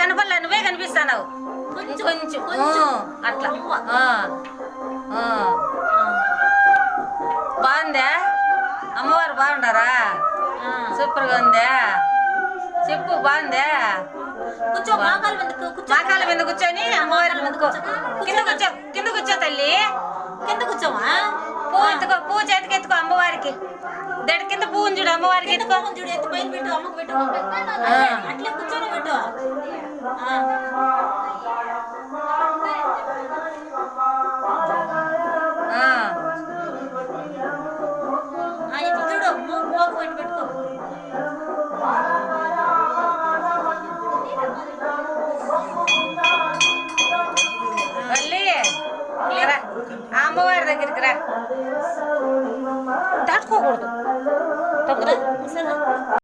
కనపడలే, నువ్వే కనిపిస్తావు కొంచెం అట్లా. బాగుందా అమ్మవారు? బాగుండారా? సూపర్గా ఉందా? చెప్పు, బాగుందా? కూర్చో, మాకాల మీద కూర్చొని అమ్మవారి ముందుకో. కింద కూర్చో తల్లి, కింద కూర్చోమా. పువ్వు ఎత్తుకో, పువ్వు చేతికి ఎత్తుకో అమ్మవారికి. దడి కింద పువ్వుని చూడు, అమ్మవారికి ఎత్తుకో. చూడు, ఎత్తు పైన పెట్టు, అమ్మకు పెట్టు. అట్లే కూర్చొని పెట్టు. ఇది చూడు, మూకు పెట్టి పెట్టుకో. మళ్ళీ అమ్మవారి దగ్గరికి రా. దాటుకోకూడదు.